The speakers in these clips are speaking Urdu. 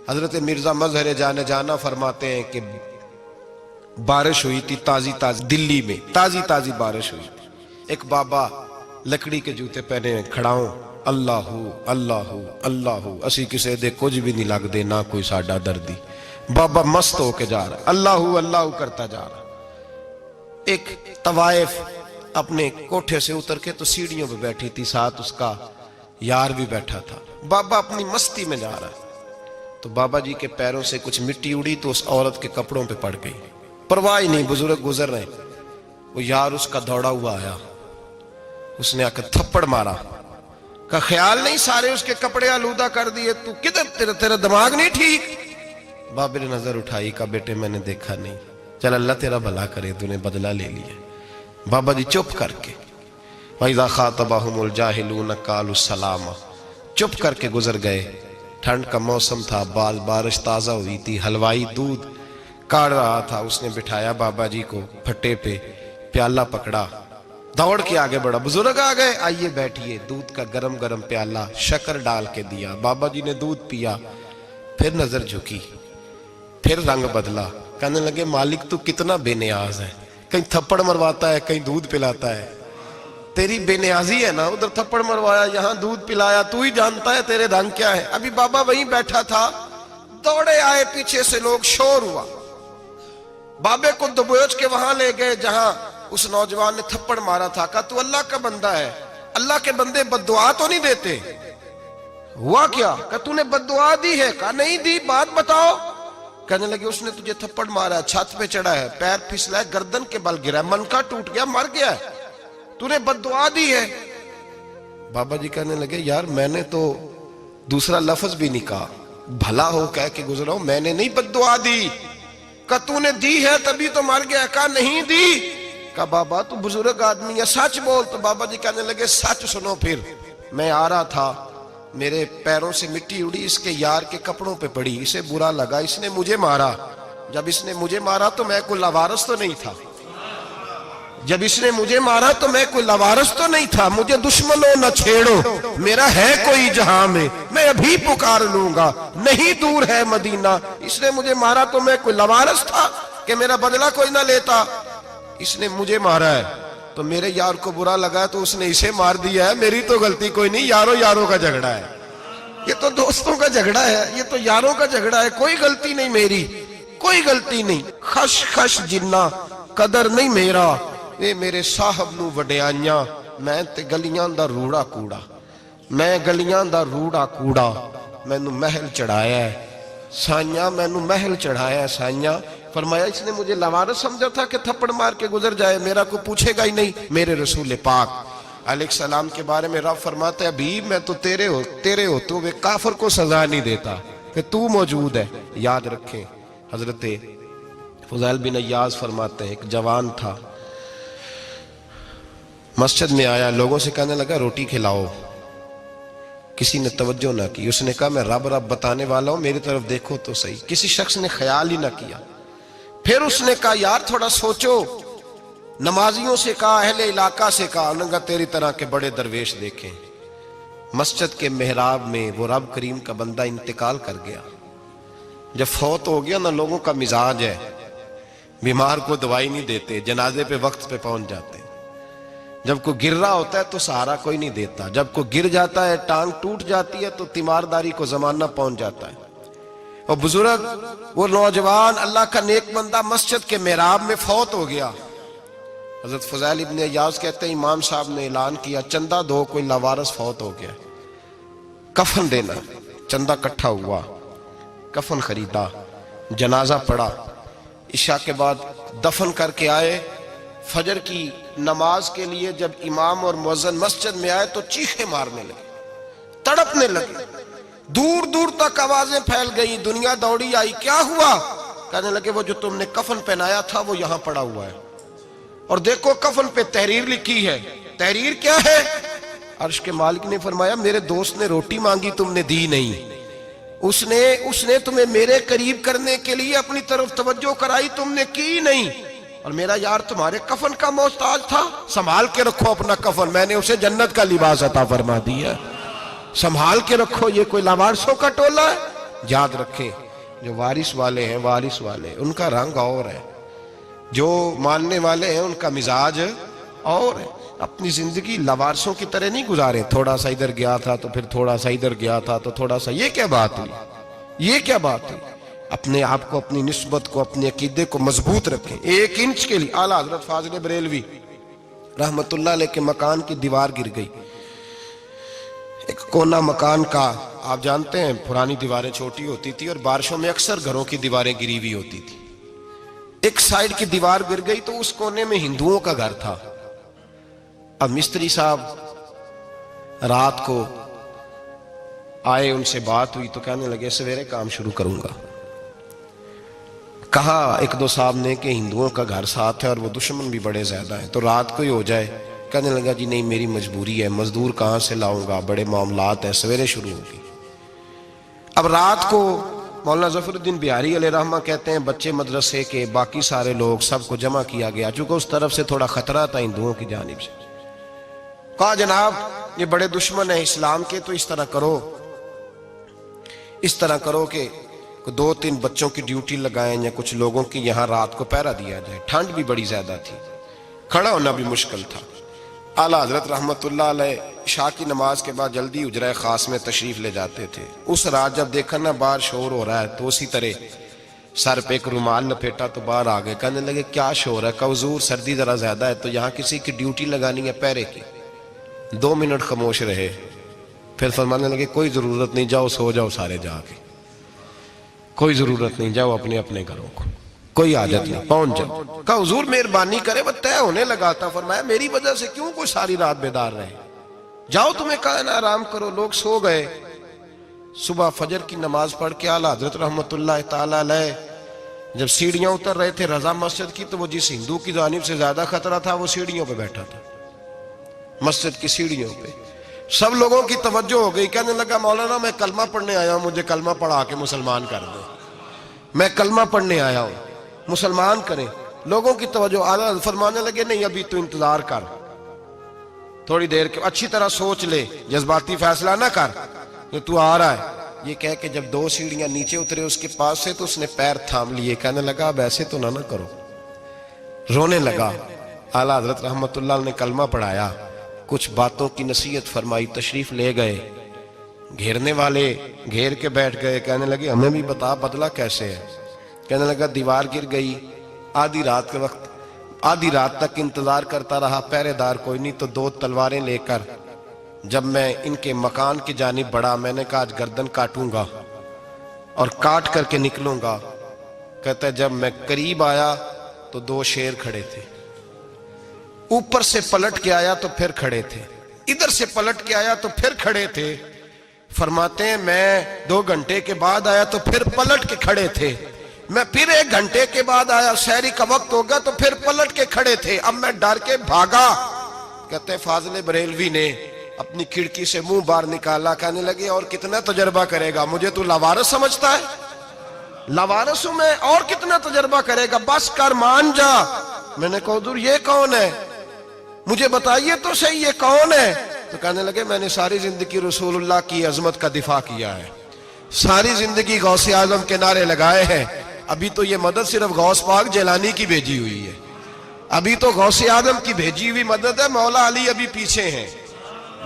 حضرت مرزا مظہر جانے جانا فرماتے ہیں کہ بارش ہوئی تھی تازی تازی دلی میں، تازی تازی بارش ہوئی تھی. ایک بابا لکڑی کے جوتے پہنے کھڑا ہوں، اللہ اللہ اللہ، اسی کسے دے کچھ بھی نہیں لگ دے، نہ کوئی ساڈا دردی. بابا مست ہو کے جا رہا، اللہ اللہ کرتا جا رہا. ایک طوائف اپنے کوٹھے سے اتر کے تو سیڑھیوں پہ بیٹھی تھی، ساتھ اس کا یار بھی بیٹھا تھا. بابا اپنی مستی میں جا رہا تو بابا جی کے پیروں سے کچھ مٹی اڑی تو اس عورت کے کپڑوں پہ پڑ گئی. پرواہ ہی نہیں، بزرگ گزر رہے. وہ یار اس کا دوڑا ہوا آیا، اس نے آ کے تھپڑ مارا. کا خیال نہیں سارے اس کے کپڑے آلودہ کر دیے، تو کدھر تیرا دماغ نہیں ٹھیک؟ بابے نے نظر اٹھائی، کہا بیٹے میں نے دیکھا نہیں، چل اللہ تیرا بھلا کرے، تو نے بدلہ لے لیا. بابا جی چپ کر کے وَإِذَا خَاطَبَهُمُ الْجَاهِلُونَ قَالُوا السَّلَامَ، چپ کر کے گزر گئے. ٹھنڈ کا موسم تھا، بارش تازہ ہوئی تھی، حلوائی دودھ کاڑ رہا تھا. اس نے بٹھایا بابا جی کو پھٹے پہ، پیالہ پکڑا، دوڑ کے آگے بڑھا. بزرگ آ گئے، آئیے بیٹھیے. دودھ کا گرم گرم پیالہ شکر ڈال کے دیا. بابا جی نے دودھ پیا، پھر نظر جھکی، پھر رنگ بدلا. کہنے لگے مالک تو کتنا بے نیاز ہے، کہیں تھپڑ مرواتا ہے، کہیں دودھ پلاتا ہے. تیری بے نیازی ہے نا، ادھر تھپڑ مروایا، یہاں دودھ پلایا، تو ہی جانتا ہے تیرے رنگ کیا ہے. ابھی بابا وہیں بیٹھا تھا، دوڑے آئے پیچھے سے لوگ، شور ہوا. بابے کو دبوچ کے وہاں لے گئے جہاں اس نوجوان نے تھپڑ مارا تھا. کہا تو اللہ کا بندہ ہے، اللہ کے بندے بد دعا تو نہیں دیتے. ہوا کیا؟ کہا تو نے بد دعا دی ہے؟ کہا نہیں دی، بات بتاؤ. کہنے لگے اس نے تجھے تھپڑ مارا ہے، چھت پہ چڑھا ہے، پیر پھسلا ہے، گردن کے بل گرا ہے، منکا ٹوٹ گیا، مر گیا ہے، تو نے بد دعا دی ہے. بابا جی کہنے لگے یار میں نے تو دوسرا لفظ بھی نہیں کہا، بھلا ہو کہہ کے گزرا ہوں، میں نے نہیں بد دعا دی. کہا تو نے دی ہے تبھی تو مر گیا. کہا نہیں دی. کہا بابا تو بزرگ آدمی ہے، سچ بول. تو بابا جی کہنے لگے سچ سنو. پھر میں آ رہا تھا، میرے پیروں سے مٹی اڑی، اس کے یار کے کپڑوں پہ پڑی، اسے برا لگا، اس نے مجھے مارا. جب اس نے مجھے مارا تو میں کوئی لاوارث تو نہیں تھا، جب اس نے مجھے مارا تو میں کوئی لاوارث تو نہیں تھا. مجھے دشمنوں نہ چھیڑو، میرا ہے کوئی جہاں میں ابھی پکار لوں گا، نہیں دور ہے مدینہ. اس نے مجھے مارا تو میں کوئی لاوارث تھا کہ میرا بدلہ کوئی نہ لیتا. اس نے مجھے مارا ہے تو میرے یار کو برا لگا تو اس نے اسے مار دیا ہے، میری تو غلطی کوئی نہیں. یاروں کا جھگڑا ہے، یہ تو دوستوں کا جھگڑا ہے، یہ تو یاروں کا جھگڑا ہے، کوئی غلطی نہیں میری، کوئی غلطی نہیں. خش خش جنہ قدر نہیں میرا، اے میرے صاحب نو وڈیاں، میں تے گلیاں دا روڑا کوڑا، میں گلیاں دا روڑا کوڑا. میں نو محل چڑھایا ہے سائیاں، میں نو محل چڑھایا ہے سائیاں. فرمایا اس نے مجھے لاوارث سمجھا تھا کہ تھپڑ مار کے گزر جائے، میرا کو پوچھے گا ہی نہیں. میرے رسول پاک علیہ السلام کے بارے میں رب فرماتا ہے ابھی میں تو تیرے ہوتے ہوئے کافر کو سزا نہیں دیتا کہ تو موجود ہے. یاد رکھیں حضرت فضیل بن عیاض فرماتے ہیں ایک جوان تھا، مسجد میں آیا، لوگوں سے کہنے لگا روٹی کھلاؤ. کسی نے توجہ نہ کی. اس نے کہا میں رب بتانے والا ہوں، میری طرف دیکھو تو صحیح. کسی شخص نے خیال ہی نہ کیا. پھر اس نے کہا یار تھوڑا سوچو. نمازیوں سے کہا، اہل علاقہ سے کہا، انہوں نے کہا تیری طرح کے بڑے درویش دیکھیں. مسجد کے محراب میں وہ رب کریم کا بندہ انتقال کر گیا. جب فوت ہو گیا نا، لوگوں کا مزاج ہے بیمار کو دوائی نہیں دیتے، جنازے پہ وقت پہ پہنچ جاتے. جب کوئی گر رہا ہوتا ہے تو سہارا کوئی نہیں دیتا، جب کوئی گر جاتا ہے، ٹانگ ٹوٹ جاتی ہے تو تیمارداری کو زمانہ پہنچ جاتا ہے. اور بزرگ وہ نوجوان اللہ کا نیک بندہ مسجد کے محراب میں فوت ہو گیا. حضرت فضیل ابن عیاض کہتے ہیں امام صاحب نے اعلان کیا چندہ دو، کوئی لاوارث فوت ہو گیا، کفن دینا. چندہ کٹھا ہوا، کفن خریدا، جنازہ پڑا. عشاء کے بعد دفن کر کے آئے. فجر کی نماز کے لیے جب امام اور مؤذن مسجد میں آئے تو چیخیں مارنے لگے، تڑپنے لگے. دور دور تک آوازیں پھیل گئی، دنیا دوڑی آئی. کیا ہوا؟ کہنے لگے وہ جو تم نے کفن پہنایا تھا وہ یہاں پڑا ہوا ہے، اور دیکھو کفن پہ تحریر لکھی ہے. تحریر کیا ہے؟ عرش کے مالک نے فرمایا میرے دوست نے روٹی مانگی تم نے دی نہیں، اس نے تمہیں میرے قریب کرنے کے لیے اپنی طرف توجہ کرائی، تم نے کی نہیں. اور میرا یار تمہارے کفن کا محتاج تھا، سنبھال کے رکھو اپنا کفن، میں نے اسے جنت کا لباس عطا فرما دیا، سنبھال کے رکھو. یہ کوئی لاوارثوں کا ٹولہ ہے؟ یاد رکھیں جو وارث والے ہیں، وارث والے ان کا رنگ اور ہے، جو ماننے والے ہیں ان کا مزاج اور ہے۔ اپنی زندگی لوارثوں کی طرح نہیں گزاریں، تھوڑا سا ادھر گیا تھا تو پھر تھوڑا سا ادھر گیا تھا تو تھوڑا سا، یہ کیا بات ہوئی، یہ کیا بات ہوئی؟ اپنے آپ کو، اپنی نسبت کو، اپنے عقیدے کو مضبوط رکھیں۔ 1 انچ کے لیے اعلیٰ حضرت فاضل بریلوی رحمت اللہ علیہ کے مکان کی دیوار گر گئی، ایک کونا مکان کا، آپ جانتے ہیں پرانی دیواریں چھوٹی ہوتی تھی اور بارشوں میں اکثر گھروں کی دیواریں گری ہوئی ہوتی تھی، ایک سائیڈ کی دیوار گر گئی تو اس کونے میں ہندوؤں کا گھر تھا۔ اب مستری صاحب رات کو آئے، ان سے بات ہوئی تو کہنے لگے سویرے کام شروع کروں گا۔ کہا 1-2 صاحب نے کہ ہندوؤں کا گھر ساتھ ہے اور وہ دشمن بھی بڑے زیادہ ہیں، تو رات کو ہی ہو جائے۔ کہنے لگا جی نہیں، میری مجبوری ہے، مزدور کہاں سے لاؤں گا، بڑے معاملات ہیں، سویرے شروع ہوگی۔ اب رات کو مولانا ظفر الدین بہاری علیہ رحمہ کہتے ہیں بچے مدرسے کے، باقی سارے لوگ، سب کو جمع کیا گیا، چونکہ اس طرف سے تھوڑا خطرہ تھا ہندوؤں کی جانب سے۔ کہا جناب یہ بڑے دشمن ہیں اسلام کے، تو اس طرح کرو کہ 2-3 بچوں کی ڈیوٹی لگائیں یا کچھ لوگوں کی یہاں رات کو پہرا دیا جائے۔ ٹھنڈ بھی بڑی زیادہ تھی، کھڑا ہونا بھی مشکل تھا۔ اعلیٰ حضرت رحمت اللہ علیہ عشاء کی نماز کے بعد جلدی حجرہ خاص میں تشریف لے جاتے تھے۔ اس رات جب دیکھا نا باہر شور ہو رہا ہے تو اسی طرح سر پہ ایک رومال لپیٹا تو باہر آ گئے، کہنے لگے کیا شور ہے؟ کہا حضور سردی ذرا زیادہ ہے تو یہاں کسی کی ڈیوٹی لگانی ہے پہرے کی۔ 2 منٹ خاموش رہے، پھر فرمانے لگے کوئی ضرورت نہیں، جاؤ سو جاؤ سارے جا کے، کوئی ضرورت نہیں، جاؤ اپنے اپنے گھروں کو، کوئی حاجت نہیں، پہنچ جاؤ۔ کہا حضور مہربانی کرے، وہ طے ہونے لگا تھا۔ فرمایا میری وجہ سے کیوں کوئی ساری رات بیدار رہے، جاؤ تمہیں کہا نا آرام کرو۔ لوگ سو گئے۔ صبح فجر کی نماز پڑھ کے اعلیٰ حضرت رحمت اللہ تعالی علیہ جب سیڑھیاں اتر رہے تھے رضا مسجد کی، تو وہ جس ہندو کی جانب سے زیادہ خطرہ تھا وہ سیڑھیوں پہ بیٹھا تھا، مسجد کی سیڑھیوں پہ۔ سب لوگوں کی توجہ ہو گئی، کہنے لگا مولانا میں کلمہ پڑھنے آیا ہوں، مجھے کلمہ پڑھا کے مسلمان کر دو، میں کلمہ پڑھنے آیا ہوں، مسلمان کریں۔ لوگوں کی توجہ، اعلیٰ فرمانے لگے نہیں ابھی تو انتظار کر، تھوڑی دیر کے اچھی طرح سوچ لے، جذباتی فیصلہ نہ کر کہ تو آ رہا ہے۔ یہ کہہ کے جب 2 سیڑھیاں نیچے اترے اس کے پاس سے تو اس نے پیر تھام لیے، کہنے لگا اب ایسے تو نہ کرو، رونے لگا۔ اعلیٰ حضرت رحمت اللہ نے کلمہ پڑھایا، کچھ باتوں کی نصیحت فرمائی، تشریف لے گئے۔ گھیرنے والے گھیر کے بیٹھ گئے، کہنے لگے ہمیں بھی بتا بدلہ کیسے ہے۔ کہنے لگا دیوار گر گئی، آدھی رات کے وقت، آدھی رات تک انتظار کرتا رہا، پہرے دار کوئی نہیں، تو 2 تلواریں لے کر جب میں ان کے مکان کی جانب بڑھا، میں نے کہا آج گردن کاٹوں گا اور کاٹ کر کے نکلوں گا۔ کہتا ہے جب میں قریب آیا تو 2 شیر کھڑے تھے، اوپر سے پلٹ کے آیا تو پھر کھڑے تھے، ادھر سے پلٹ کے آیا تو پھر کھڑے تھے۔ فرماتے ہیں میں 2 گھنٹے کے بعد آیا تو پھر پلٹ کے کھڑے تھے، میں پھر 1 گھنٹے کے بعد آیا، سحری کا وقت ہو گیا تو پھر پلٹ کے کھڑے تھے، اب میں ڈر کے بھاگا۔ کہتے ہیں فاضل بریلوی نے اپنی کھڑکی سے منہ باہر نکالا، کہنے لگے اور کتنا تجربہ کرے گا، مجھے تو لاوارث سمجھتا ہے، لاوارث ہوں میں، اور کتنا تجربہ کرے گا، بس کر مان جا۔ میں نے کہا حضور یہ کون ہے، مجھے بتائیے تو صحیح یہ کون ہے۔ تو کہنے لگے میں نے ساری زندگی رسول اللہ کی عظمت کا دفاع کیا ہے، ساری زندگی غوث اعظم کے نعرے لگائے ہیں، ابھی تو یہ مدد صرف غوث پاک جیلانی کی بھیجی ہوئی ہے، ابھی تو غوث اعظم کی بھیجی ہوئی مدد ہے، مولا علی ابھی پیچھے ہیں،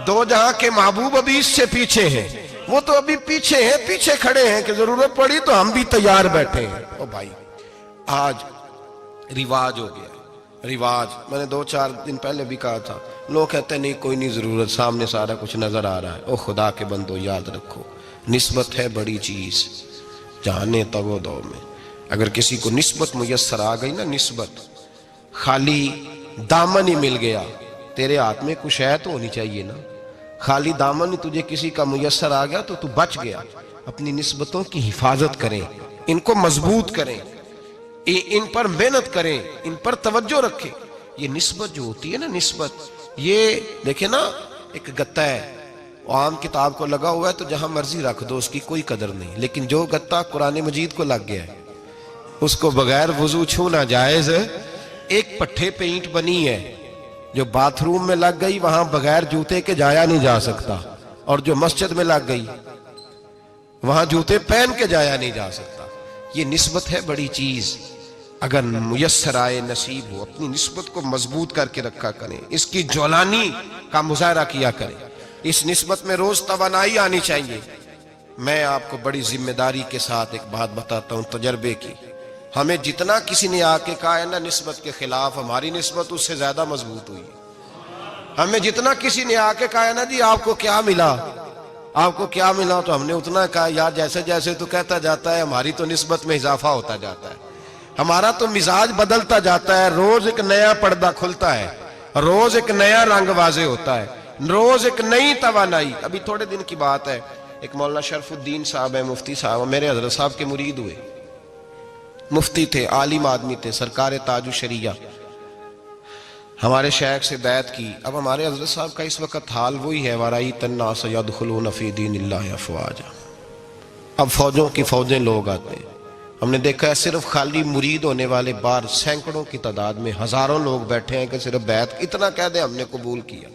2 جہاں کے محبوب ابھی اس سے پیچھے ہیں، وہ تو ابھی پیچھے ہیں، پیچھے کھڑے ہیں کہ ضرورت پڑی تو ہم بھی تیار بیٹھے ہیں۔ او بھائی آج رواج ہو گیا، رواج، میں نے 2-4 دن پہلے بھی کہا تھا، لوگ کہتے ہیں نہیں کوئی نہیں ضرورت، سامنے سارا کچھ نظر آ رہا ہے۔ او خدا کے بندو یاد رکھو، نسبت ہے بڑی چیز، جانے تو دو میں اگر کسی کو نسبت میسر آ گئی نا، نسبت، خالی دامن ہی مل گیا، تیرے ہاتھ میں کچھ ہے تو ہونی چاہیے نا، خالی دامن ہی تجھے کسی کا میسر آ گیا تو بچ گیا۔ اپنی نسبتوں کی حفاظت کریں، ان کو مضبوط کریں، ان پر محنت کریں، ان پر توجہ رکھیں۔ یہ نسبت جو ہوتی ہے نا، نسبت، یہ دیکھیں نا ایک گتا ہے، عام کتاب کو لگا ہوا ہے تو جہاں مرضی رکھ دو، اس کی کوئی قدر نہیں، لیکن جو گتا قرآن مجید کو لگ گیا ہے اس کو بغیر وضو چھونا جائز ہے۔ ایک پٹھے پہ اینٹ بنی ہے، جو باتھ روم میں لگ گئی وہاں بغیر جوتے کے جایا نہیں جا سکتا، اور جو مسجد میں لگ گئی وہاں جوتے پہن کے جایا نہیں جا سکتا. یہ نسبت ہے بڑی چیز. اگر میسر آئے نصیب ہو اپنی نسبت کو مضبوط کر کے رکھا کریں, اس کی جولانی کا مظاہرہ کیا کریں. اس نسبت میں روز توانائی آنی چاہیے. میں آپ کو بڑی ذمہ داری کے ساتھ ایک بات بتاتا ہوں تجربے کی. ہمیں جتنا کسی نے آ کے کہا ہے نا نسبت کے خلاف, ہماری نسبت اس سے زیادہ مضبوط ہوئی. ہمیں جتنا کسی نے آ کے کہا ہے نا جی آپ کو کیا ملا, آپ کو کیا ملا, تو ہم نے اتنا کہا یار جیسے جیسے تو کہتا جاتا ہے ہماری تو نسبت میں اضافہ ہوتا جاتا ہے, ہمارا تو مزاج بدلتا جاتا ہے. روز ایک نیا پردہ کھلتا ہے, روز ایک نیا رنگ واضح ہوتا ہے, روز ایک نئی توانائی. ابھی تھوڑے دن کی بات ہے, ایک مولانا شرف الدین صاحب ہے, مفتی صاحب, میرے حضرت صاحب کے مرید ہوئے. مفتی تھے, عالم آدمی تھے, سرکار تاج الشریعہ, ہمارے شیخ سے بیعت کی. اب ہمارے حضرت صاحب کا اس وقت حال وہی ہے وَرَأَيْتَ النَّاسَ يَدْخُلُونَ فِي دِينِ اللَّهِ أَفْوَاجًا. اب فوجوں کی فوجیں لوگ آتے ہیں. ہم نے دیکھا ہے صرف خالی مرید ہونے والے بار سینکڑوں کی تعداد میں ہزاروں لوگ بیٹھے ہیں کہ صرف بیعت اتنا کہہ دیں ہم نے قبول کیا.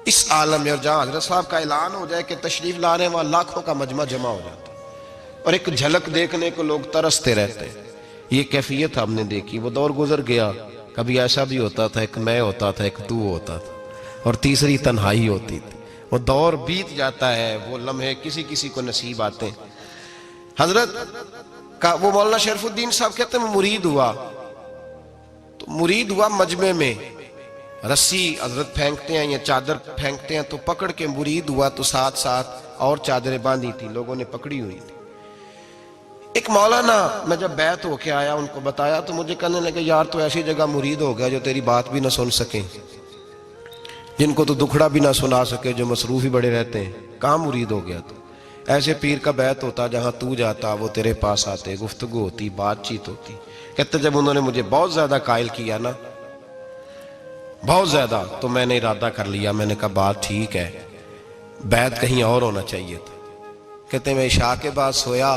اس عالم میں اور جہاں حضرت صاحب کا اعلان ہو جائے کہ تشریف لا رہے ہیں وہاں لاکھوں کا مجمع جمع ہو جاتا ہے اور ایک جھلک دیکھنے کو لوگ ترستے رہتے ہیں. یہ کیفیت ہم نے دیکھی. وہ دور گزر گیا, کبھی ایسا بھی ہوتا تھا ایک میں ہوتا تھا, ایک تو ہوتا تھا, اور تیسری تنہائی ہوتی تھی. وہ دور بیت جاتا ہے, وہ لمحے کسی کسی کو نصیب آتے ہیں. حضرت کا وہ مولانا شرف الدین صاحب کہتے ہیں مرید ہوا, تو مرید ہوا مجمع میں, رسی حضرت پھینکتے ہیں یا چادر پھینکتے ہیں تو پکڑ کے مرید ہوا, تو ساتھ ساتھ اور چادریں باندھی تھی, لوگوں نے پکڑی ہوئی تھی. ایک مولانا, میں جب بیعت ہو کے آیا ان کو بتایا تو مجھے کہنے لگے یار تو ایسی جگہ مرید ہو گیا جو تیری بات بھی نہ سن سکیں, جن کو تو دکھڑا بھی نہ سنا سکے, جو مصروف ہی بڑے رہتے ہیں, کہاں مرید ہو گیا تو. ایسے پیر کا بیعت ہوتا جہاں تو جاتا وہ تیرے پاس آتے, گفتگو ہوتی, بات چیت ہوتی. کہتے جب انہوں نے مجھے بہت زیادہ قائل کیا نا, بہت زیادہ, تو میں نے ارادہ کر لیا, میں نے کہا بات ٹھیک ہے, بیعت کہیں اور ہونا چاہیے تھا. کہتے میں عشاء کے بعد سویا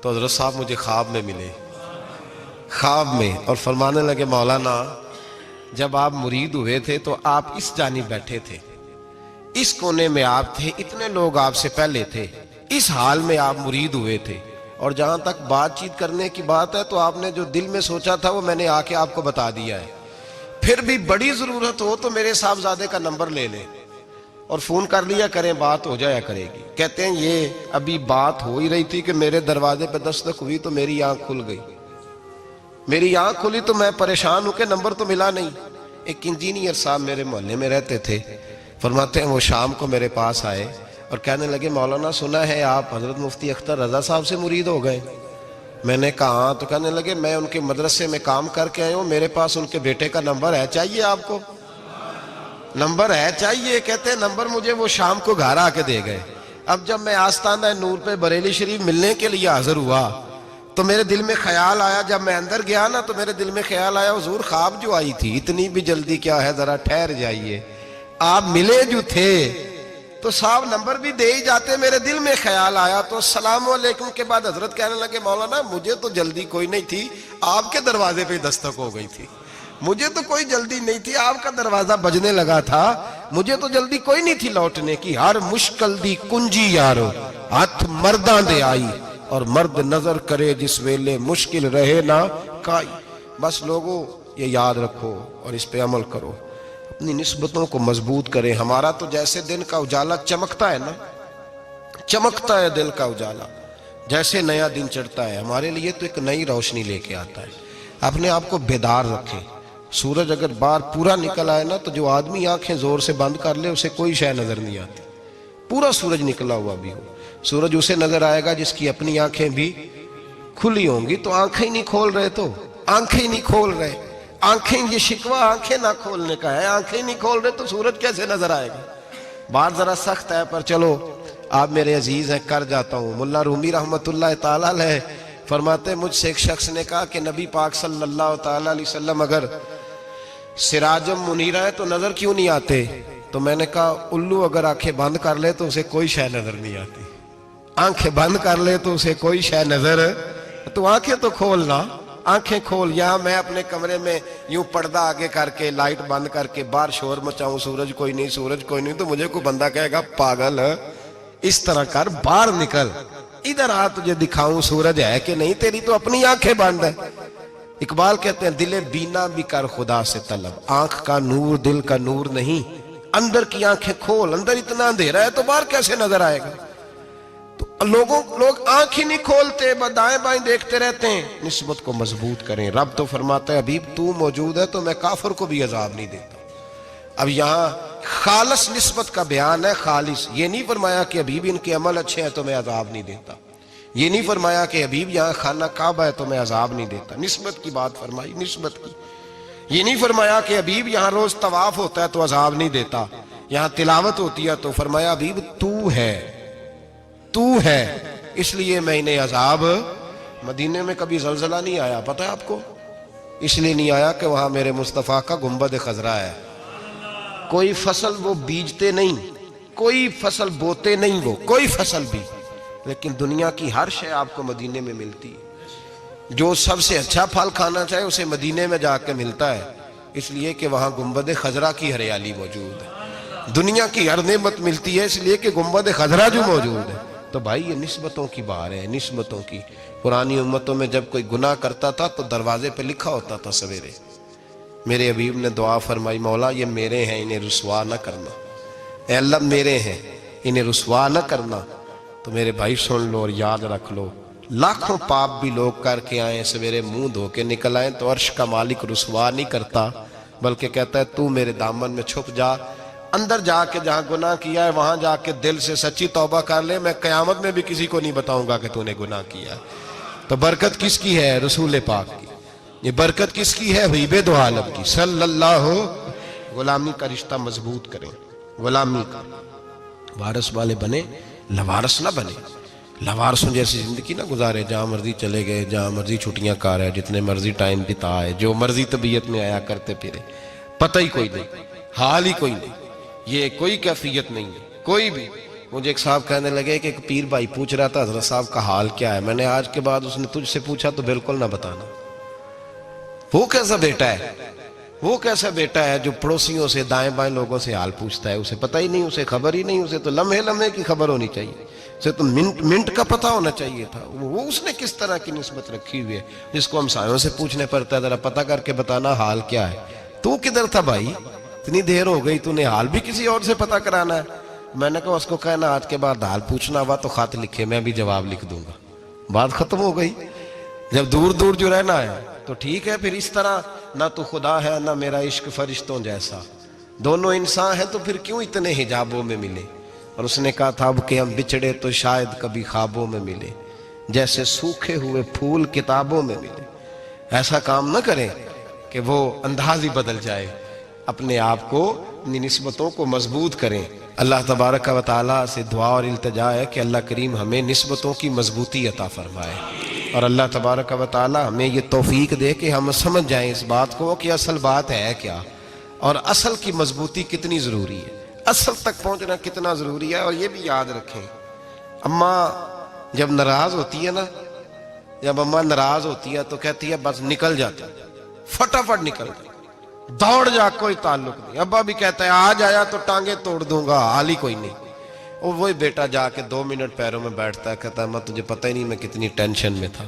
تو حضرت صاحب مجھے خواب میں ملے, خواب میں, اور فرمانے لگے مولانا جب آپ مرید ہوئے تھے تو آپ اس جانب بیٹھے تھے, اس کونے میں آپ تھے, اتنے لوگ آپ سے پہلے تھے, اس حال میں آپ مرید ہوئے تھے, اور جہاں تک بات چیت کرنے کی بات ہے تو آپ نے جو دل میں سوچا تھا وہ میں نے آ کے آپ کو بتا دیا ہے. پھر بھی بڑی ضرورت ہو تو میرے صاحبزادے کا نمبر لے لیں اور فون کر لیا کریں, بات ہو جایا کرے گی. کہتے ہیں یہ ابھی بات ہو ہی رہی تھی کہ میرے دروازے پہ دستک ہوئی تو میری آنکھ کھل گئی, میری آنکھ کھلی تو میں پریشان ہوں کہ نمبر تو ملا نہیں. ایک انجینئر صاحب میرے محلے میں رہتے تھے, فرماتے ہیں وہ شام کو میرے پاس آئے اور کہنے لگے مولانا سنا ہے آپ حضرت مفتی اختر رضا صاحب سے مرید ہو گئے. میں نے کہا ہاں, تو کہنے لگے میں ان کے مدرسے میں کام کر کے آئے ہوں, میرے پاس ان کے بیٹے کا نمبر ہے, چاہیے آپ کو نمبر ہے چاہیے. کہتے ہیں نمبر مجھے وہ شام کو گھر آ کے دے گئے. اب جب میں آستانہ نور پہ بریلی شریف ملنے کے لیے حاضر ہوا تو میرے دل میں خیال آیا, جب میں اندر گیا نا تو میرے دل میں خیال آیا حضور خواب جو آئی تھی اتنی بھی جلدی کیا ہے, ذرا ٹھہر جائیے, آپ ملے جو تھے تو صاحب نمبر بھی دے ہی جاتے. میرے دل میں خیال آیا تو السلام علیکم کے بعد حضرت کہنے لگے مولانا مجھے تو جلدی کوئی نہیں تھی, آپ کے دروازے پہ دستک ہو گئی تھی, مجھے تو کوئی جلدی نہیں تھی, آپ کا دروازہ بجنے لگا تھا, مجھے تو جلدی کوئی نہیں تھی لوٹنے کی. ہر مشکل دی کنجی یارو ہاتھ مرداں دے آئی, اور مرد نظر کرے جس ویلے مشکل رہے نہ کائی. بس لوگوں یہ یاد رکھو اور اس پہ عمل کرو, اپنی نسبتوں کو مضبوط کریں. ہمارا تو جیسے دن کا اجالا چمکتا ہے نا, چمکتا ہے دل کا اجالا, جیسے نیا دن چڑھتا ہے ہمارے لیے تو ایک نئی روشنی لے کے آتا ہے. اپنے آپ کو بیدار رکھیں. سورج اگر باہر پورا نکل آئے نا تو جو آدمی آنکھیں زور سے بند کر لے اسے کوئی شے نظر نہیں آتی. پورا سورج نکلا ہوا بھی ہو, سورج اسے نظر آئے گا جس کی اپنی آنکھیں بھی کھلی ہوں گی. تو آنکھیں نہیں کھول رہے, تو آنکھیں نہیں کھول رہے, آنکھیں, یہ شکوہ آنکھیں نہ کھولنے کا ہے, آنکھیں نہیں کھول رہے تو سورج کیسے نظر آئے گا. بات ذرا سخت ہے پر چلو آپ میرے عزیز ہیں, کر جاتا ہوں. ملا رومی رحمت اللہ تعالیٰ علیہ فرماتے مجھ سے ایک شخص نے کہا کہ نبی پاک صلی اللہ تعالیٰ علیہ وسلم اگر سراجم منیرہ ہے تو نظر کیوں نہیں آتے؟ تو میں نے کہا الو اگر آنکھیں بند کر لے تو اسے کوئی شے نظر نہیں آتی, آنکھیں بند کر لے تو اسے کوئی شے نظر, تو آنکھیں تو کھولنا, آنکھیں کھول. یہاں میں اپنے کمرے میں یوں پردہ آگے کر کے لائٹ بند کر کے باہر شور مچاؤں, سورج کوئی نہیں, سورج کوئی نہیں, تو مجھے کوئی بندہ کہے گا پاگل, اس طرح کر, باہر نکل, ادھر آ تجھے دکھاؤں سورج ہے کہ نہیں، تیری تو اپنی آنکھیں بند ہے۔ اقبال کہتے ہیں دل بینا بھی کر خدا سے طلب، آنکھ کا نور دل کا نور نہیں، اندر کی آنکھیں کھول، اندر اتنا اندھیرا ہے تو باہر کیسے نظر آئے گا؟ تو لوگ آنکھ ہی نہیں کھولتے، دائیں بائیں دیکھتے رہتے ہیں۔ نسبت کو مضبوط کریں۔ رب تو فرماتا ہے حبیب تو موجود ہے تو میں کافر کو بھی عذاب نہیں دیتا۔ اب یہاں خالص نسبت کا بیان ہے، خالص، یہ نہیں فرمایا کہ حبیب ان کے عمل اچھے ہیں تو میں عذاب نہیں دیتا، یہ نہیں فرمایا کہ حبیب یہاں خانہ کعبہ ہے تو میں عذاب نہیں دیتا، نسبت کی بات فرمائی، نسبت کی۔ یہ نہیں فرمایا کہ حبیب یہاں روز طواف ہوتا ہے تو عذاب نہیں دیتا، یہاں تلاوت ہوتی ہے تو فرمایا حبیب تو ہے اس لیے میں انہیں عذاب۔ مدینے میں کبھی زلزلہ نہیں آیا، پتہ ہے آپ کو؟ اس لیے نہیں آیا کہ وہاں میرے مصطفیٰ کا گنبد خضرا ہے۔ کوئی فصل وہ بیجتے نہیں، کوئی فصل بوتے نہیں، وہ کوئی فصل بھی، لیکن دنیا کی ہر شے آپ کو مدینے میں ملتی ہے۔ جو سب سے اچھا پھل کھانا چاہے اسے مدینے میں جا کے ملتا ہے، اس لیے کہ وہاں گنبد خضرا کی ہریالی موجود ہے۔ دنیا کی ہر نعمت ملتی ہے اس لیے کہ گنبد خضرا جو موجود ہے۔ تو بھائی یہ نسبتوں کی بار ہے، نسبتوں کی۔ پرانی امتوں میں جب کوئی گناہ کرتا تھا تو دروازے پہ لکھا ہوتا تھا سویرے، میرے حبیب نے دعا فرمائی مولا یہ میرے ہیں انہیں رسوا نہ کرنا، اے اللہ میرے ہیں انہیں رسوا نہ کرنا۔ تو میرے بھائی سن لو اور یاد رکھ لو، لاکھوں پاپ بھی لوگ کر کے آئیں، سویرے منہ دھو کے نکل آئیں تو عرش کا مالک رسوا نہیں کرتا، بلکہ کہتا ہے تو میرے دامن میں چھپ جا، اندر جا کے جہاں گناہ کیا ہے وہاں جا کے دل سے سچی توبہ کر لے، میں قیامت میں بھی کسی کو نہیں بتاؤں گا کہ تو نے گناہ کیا ہے۔ تو برکت کس کی ہے؟ رسول پاک کی۔ یہ برکت کس کی ہے؟ حبیب دو عالم کی صلی اللہ۔ غلامی کا رشتہ مضبوط کریں، غلامی کا، وارث والے بنے، لوارث نہ بنے۔ لوارثوں جیسی زندگی نہ گزارے، جہاں مرضی چلے گئے، جہاں مرضی چھٹیاں کار ہے، جتنے مرضی ٹائم بتا ہے، جو مرضی طبیعت میں آیا کرتے پھرے، پتہ ہی کوئی نہیں، حال ہی کوئی نہیں، یہ کوئی کیفیت نہیں ہے کوئی بھی۔ مجھے ایک صاحب کہنے لگے کہ ایک پیر بھائی پوچھ رہا تھا حضرت صاحب کا حال کیا ہے، میں نے آج کے بعد اس نے تجھ سے پوچھا تو بالکل نہ بتانا۔ وہ کیسا بیٹا ہے، وہ کیسا بیٹا ہے جو پڑوسیوں سے دائیں بائیں لوگوں سے حال پوچھتا ہے، اسے پتہ ہی نہیں، اسے خبر ہی نہیں، اسے تو لمحے لمحے کی خبر ہونی چاہیے، اسے تو منٹ منٹ کا پتہ ہونا چاہیے تھا۔ وہ اس نے کس طرح کی نسبت رکھی ہوئی ہے جس کو ہم سایوں سے پوچھنے پڑتا ہے ذرا پتہ کر کے بتانا حال کیا ہے۔ تو کدھر تھا بھائی، اتنی دیر ہو گئی، تو نے حال بھی کسی اور سے پتہ کرانا ہے۔ میں نے کہا اس کو کہنا آج کے بعد حال پوچھنا ہوا تو خط لکھے، میں بھی جواب لکھ دوں گا، بات ختم ہو گئی۔ جب دور دور جو رہنا ہے تو ٹھیک ہے، پھر اس طرح نہ تو خدا ہے نہ میرا عشق فرشتوں جیسا، دونوں انسان ہیں تو پھر کیوں اتنے حجابوں میں ملے؟ اور اس نے کہا تھا اب کہ ہم بچھڑے تو شاید کبھی خوابوں میں ملے، جیسے سوکھے ہوئے پھول کتابوں میں ملے۔ ایسا کام نہ کریں کہ وہ انداز ہی بدل جائے، اپنے آپ کو، اپنی نسبتوں کو مضبوط کریں۔ اللہ تبارک و تعالیٰ سے دعا اور التجا ہے کہ اللہ کریم ہمیں نسبتوں کی مضبوطی عطا فرمائے، اور اللہ تبارک و تعالیٰ ہمیں یہ توفیق دے کہ ہم سمجھ جائیں اس بات کو کہ اصل بات ہے کیا، اور اصل کی مضبوطی کتنی ضروری ہے، اصل تک پہنچنا کتنا ضروری ہے۔ اور یہ بھی یاد رکھیں، اماں جب ناراض ہوتی ہے نا، جب اماں ناراض ہوتی ہے تو کہتی ہے بس نکل جاتا، فٹافٹ نکل جاتا، دوڑ جا، کوئی تعلق نہیں۔ ابا بھی کہتا ہے آج آیا تو ٹانگیں توڑ دوں گا، حال ہی کوئی نہیں۔ اور وہی بیٹا جا کے 2 منٹ پیروں میں بیٹھتا ہے، کہتا ہے اماں تجھے پتہ ہی نہیں میں کتنی ٹینشن میں تھا۔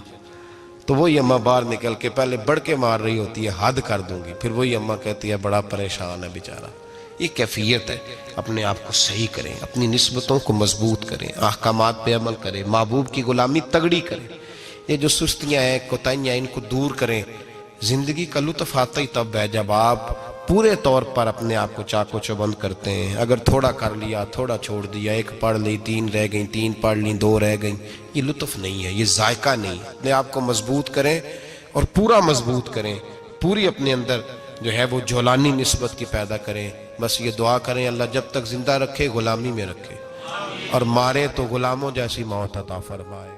تو وہی اماں باہر نکل کے پہلے بڑھ کے مار رہی ہوتی ہے حد کر دوں گی، پھر وہی اماں کہتی ہے بڑا پریشان ہے بیچارہ۔ یہ کیفیت ہے، اپنے آپ کو صحیح کریں، اپنی نسبتوں کو مضبوط کریں، احکامات پہ عمل کریں، محبوب کی غلامی تگڑی کریں۔ یہ جو سستیاں ہیں، کوتاہیاں، ان کو دور کریں۔ زندگی کا لطف آتا ہی تب ہے جب آپ پورے طور پر اپنے آپ کو چاق و چوبند کرتے ہیں۔ اگر تھوڑا کر لیا، تھوڑا چھوڑ دیا، 1 پڑھ لی، 3 رہ گئیں، 3 پڑھ لیں، 2 رہ گئیں، یہ لطف نہیں ہے، یہ ذائقہ نہیں ہے۔ اپنے آپ کو مضبوط کریں اور پورا مضبوط کریں، پوری اپنے اندر جو ہے وہ جولانی نسبت کی پیدا کریں۔ بس یہ دعا کریں اللہ جب تک زندہ رکھے غلامی میں رکھے، اور مارے تو غلاموں جیسی موت عطا فرمائے۔